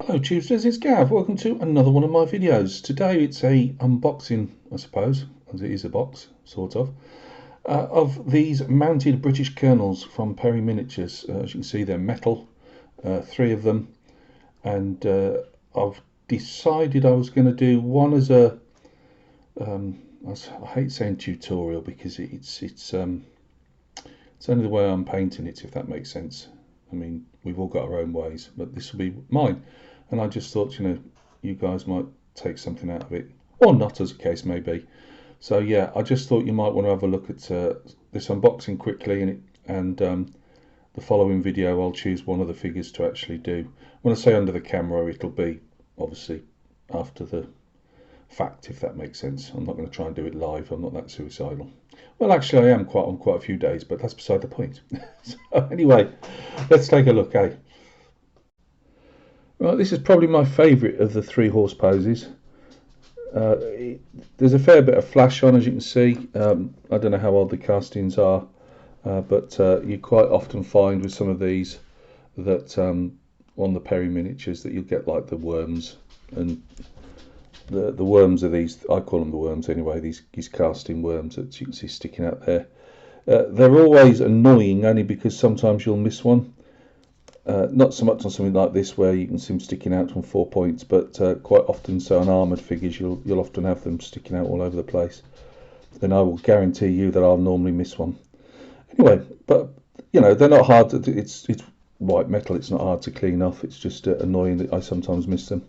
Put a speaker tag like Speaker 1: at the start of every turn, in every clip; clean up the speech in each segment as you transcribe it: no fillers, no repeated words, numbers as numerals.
Speaker 1: Hello Tuesdays, it's Gav. Welcome to another one of my videos. Today it's a unboxing, I suppose, as it is a box, sort of these mounted British kernels from Perry Miniatures. As you can see, they're metal, 3 of them, and I've decided I was going to do one as a, I hate saying tutorial because it's only the way I'm painting it, if that makes sense. I mean, we've all got our own ways, but this will be mine. And I just thought, you guys might take something out of it, or not, as the case may be. So yeah, I just thought you might want to have a look at this unboxing quickly, and the following video I'll choose one of the figures to actually do. When I say under the camera, it'll be obviously after the fact, if that makes sense. I'm not going to try and do it live. I'm not that suicidal. Well, actually, I am on quite a few days, but that's beside the point. So anyway, let's take a look, eh? Right, this is probably my favourite of the 3 horse poses. There's a fair bit of flash on, as you can see. I don't know how old the castings are, but you quite often find with some of these that on the Perry Miniatures that you'll get like the worms, and the worms are these, I call them the worms anyway, these casting worms that you can see sticking out there. They're always annoying only because sometimes you'll miss one. Not so much on something like this where you can see them sticking out from 4 points, but quite often, so on armoured figures, you'll often have them sticking out all over the place. Then I will guarantee you that I'll normally miss one. Anyway, but they're not hard to. It's white metal. It's not hard to clean off. It's just annoying that I sometimes miss them.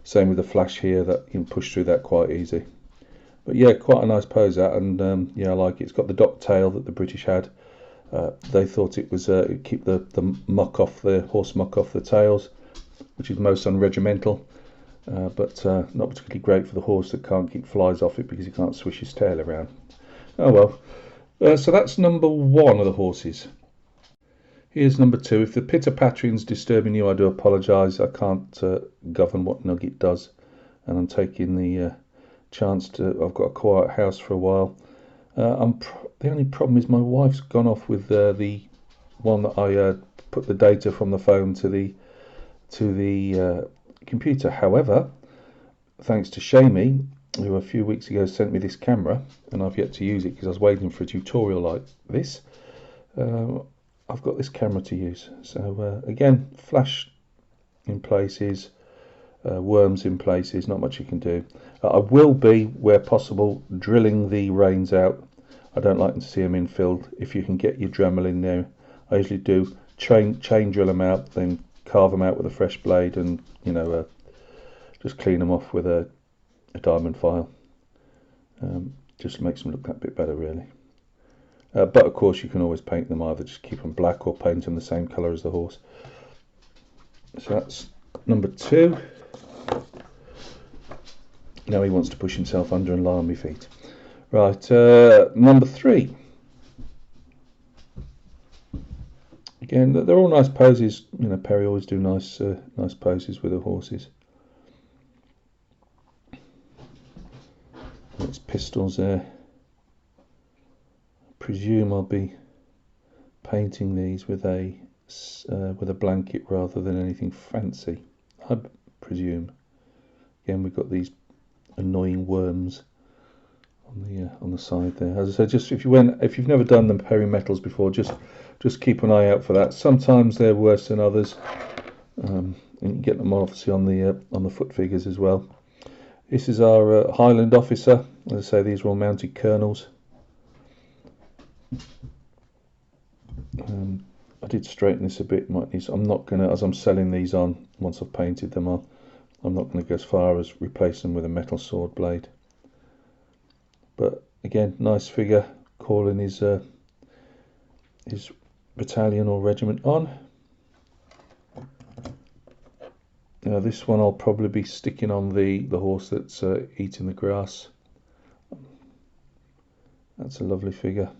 Speaker 1: Same with the flash here, that you can push through that quite easy. But yeah, quite a nice pose that, and yeah, I like it. It's got the dock tail that the British had. They thought it was keep the muck off, the horse muck off the tails, which is most unregimental, but not particularly great for the horse that can't keep flies off it because he can't swish his tail around. Oh well. So that's number 1 of the horses. Here's number 2. If the pitter-pattering's disturbing you, I do apologise. I can't govern what Nugget does, and I'm taking the chance to. I've got a quiet house for a while. The only problem is my wife's gone off with the one that I put the data from the phone to the computer. However, thanks to Seamys, who a few weeks ago sent me this camera, and I've yet to use it because I was waiting for a tutorial like this, I've got this camera to use. So again, flash in places, worms in places, not much you can do. I will be, where possible, drilling the reins out. I don't like to see them infilled. If you can get your Dremel in there, I usually do chain drill them out, then carve them out with a fresh blade, and just clean them off with a diamond file. Just makes them look that bit better, really. But of course, you can always paint them, either just keep them black or paint them the same colour as the horse. So that's number 2. Now he wants to push himself under and lie on my feet. Right, number 3. Again, they're all nice poses. Perry always do nice poses with the horses. It's pistols there. I presume I'll be painting these with a blanket rather than anything fancy. I presume. Again, we've got these annoying worms on the side there. As I said, just if you've never done the Perry metals before, just keep an eye out for that. Sometimes they're worse than others, and you can get them obviously on the foot figures as well. This is our Highland officer. As I say, these are all mounted kernels. I did straighten this a bit. I'm not gonna, as I'm selling these on, once I've painted them on, I'm not going to go as far as replace them with a metal sword blade. But again, nice figure, calling his battalion or regiment on. Now this one I'll probably be sticking on the horse that's eating the grass. That's a lovely figure.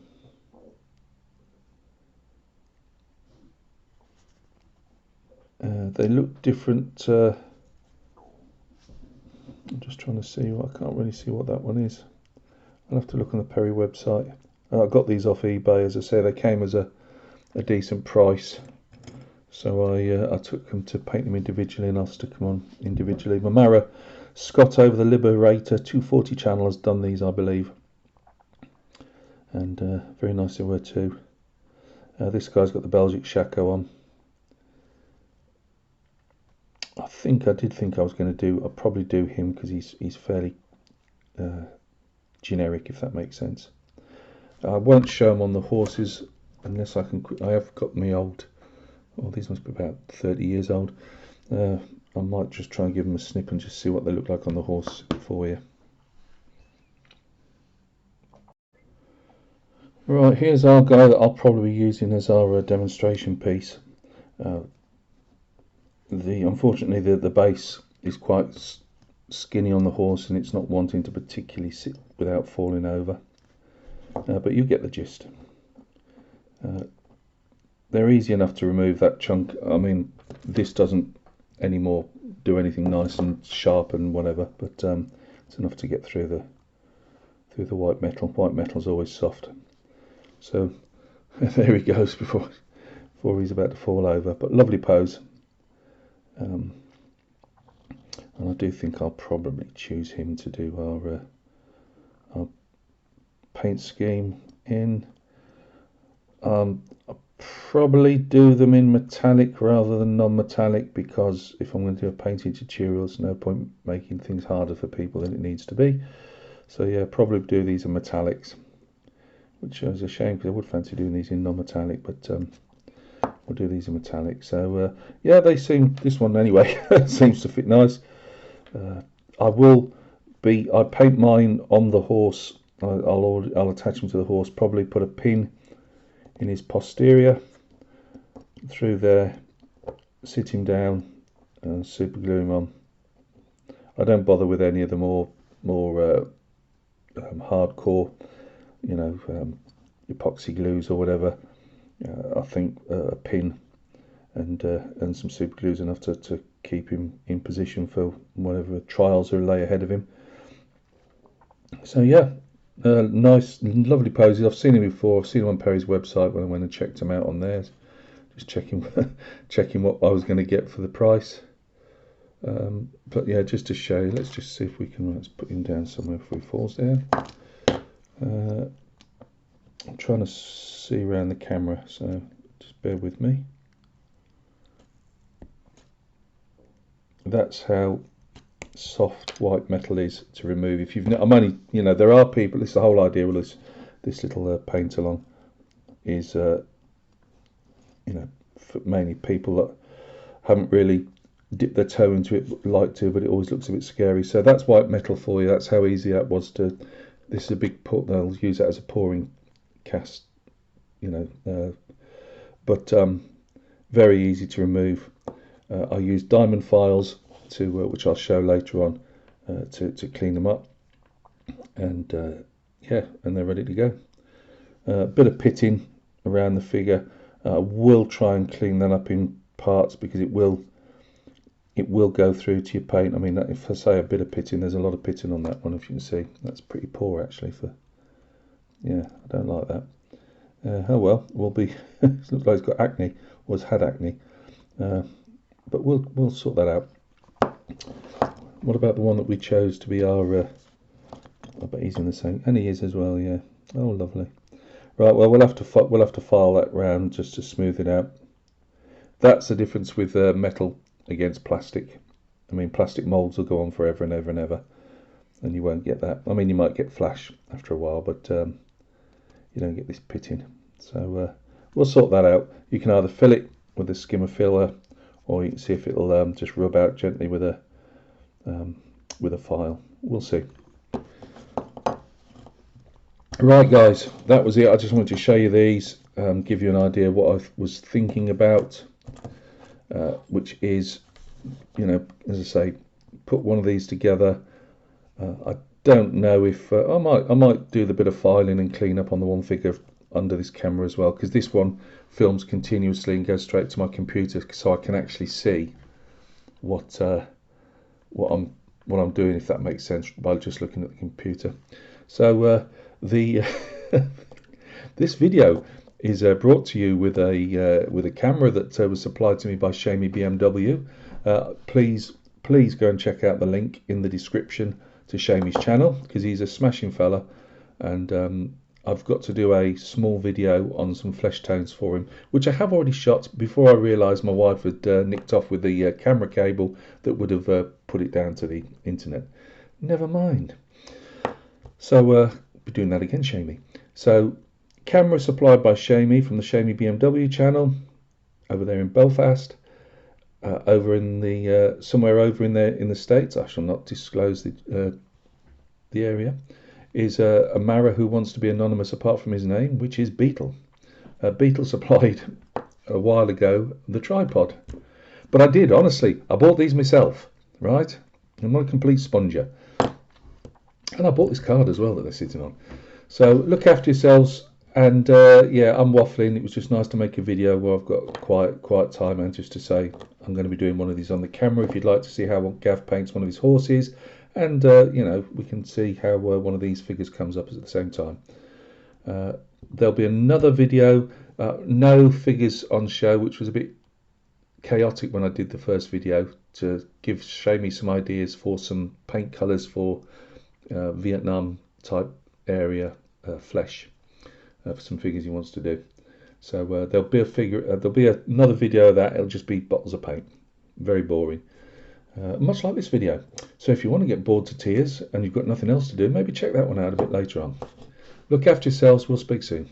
Speaker 1: They look different. I'm just trying to see. I can't really see what that one is. I'll have to look on the Perry website. I got these off eBay. As I say, they came as a decent price. So I took them to paint them individually, and I'll stick them on individually. Mamara Scott over the Liberator 240 channel has done these, I believe, and very nice they were too. This guy's got the Belgic Shako on. I did think I was going to do, I'll probably do him because he's fairly generic, if that makes sense. I won't show them on the horses unless I can. I have got me old. Oh, these must be about 30 years old. I might just try and give them a snip and just see what they look like on the horse for you. Right, here's our guy that I'll probably be using as our demonstration piece. Unfortunately the base is quite skinny on the horse, and it's not wanting to particularly sit without falling over. But you get the gist. They're easy enough to remove that chunk. I mean, this doesn't anymore do anything nice and sharp and whatever, but it's enough to get through the white metal. White metal's always soft. So there he goes before he's about to fall over. But lovely pose. And I do think I'll probably choose him to do our paint scheme in. I'll probably do them in metallic rather than non-metallic, because if I'm going to do a painting tutorial, there's no point making things harder for people than it needs to be. So yeah, probably do these in metallics, which is a shame because I would fancy doing these in non-metallic, but we'll do these in metallic. So yeah, they seem, this one anyway seems to fit nice. I paint mine on the horse. I'll attach him to the horse, probably put a pin in his posterior through there, sit him down and super glue him on. I don't bother with any of the more hardcore, you know, epoxy glues or whatever. I think a pin and some super glue is enough to keep him in position for whatever trials are lay ahead of him. So yeah, nice, lovely poses. I've seen him before. I've seen him on Perry's website when I went and checked him out on theirs. Just checking what I was going to get for the price. But yeah, just to show you, let's just see if we can. Let's put him down somewhere before he falls down. I'm trying to see around the camera, so just bear with me. That's how soft white metal is to remove. If you've, I'm only, you know, there are people. This is the whole idea with this little paint along is, you know, for mainly people that haven't really dipped their toe into it, like to, but it always looks a bit scary. So that's white metal for you. That's how easy that was to. This is a big pot. They'll use that as a pouring cast, you know, but very easy to remove. I use diamond files to, which I'll show later on, to clean them up, and yeah, and they're ready to go. A bit of pitting around the figure. I will try and clean that up in parts because it will go through to your paint. I mean, if I say a bit of pitting, there's a lot of pitting on that one. If you can see, that's pretty poor actually. For yeah, I don't like that. Oh well, we'll be. Looks like he's got acne, or has had acne. But we'll sort that out. What about the one that we chose to be our? I bet he's in the same, and he is as well. Yeah. Oh, lovely. Right. Well, we'll have to file that round just to smooth it out. That's the difference with metal against plastic. I mean, plastic molds will go on forever and ever and ever, and you won't get that. I mean, you might get flash after a while, but you don't get this pitting. So we'll sort that out. You can either fill it with a skimmer filler, or you can see if it'll just rub out gently with a file. We'll see. Right, guys, that was it. I just wanted to show you these, give you an idea of what I was thinking about, which is, you know, as I say, put one of these together. I don't know if I might do the bit of filing and clean up on the one figure under this camera as well, because this one films continuously and goes straight to my computer, so I can actually see what I'm doing, if that makes sense, by just looking at the computer. So this video is brought to you with a camera that was supplied to me by Seamys BMW. Please go and check out the link in the description to Seamys' channel, because he's a smashing fella, and I've got to do a small video on some flesh tones for him, which I have already shot before I realised my wife had nicked off with the camera cable that would have put it down to the internet. Never mind. So be doing that again, Seamys. So camera supplied by Seamys from the Seamys BMW channel over there in Belfast. Over in the somewhere over in the States, I shall not disclose the area, is a Mara who wants to be anonymous apart from his name, which is Beetle. Beetle supplied a while ago the tripod, but I did, honestly, I bought these myself, right? I'm not a complete sponger, and I bought this card as well that they're sitting on. So look after yourselves. And yeah, I'm waffling. It was just nice to make a video where I've got quiet time, and just to say I'm going to be doing one of these on the camera if you'd like to see how Gav paints one of his horses, and you know, we can see how one of these figures comes up at the same time. There'll be another video, no figures on show, which was a bit chaotic when I did the first video, to show me some ideas for some paint colours for Vietnam type area flesh. For some figures he wants to do. So there'll be another video of that. It'll just be bottles of paint, very boring, much like this video. So if you want to get bored to tears and you've got nothing else to do, maybe check that one out a bit later on. Look after yourselves. We'll speak soon.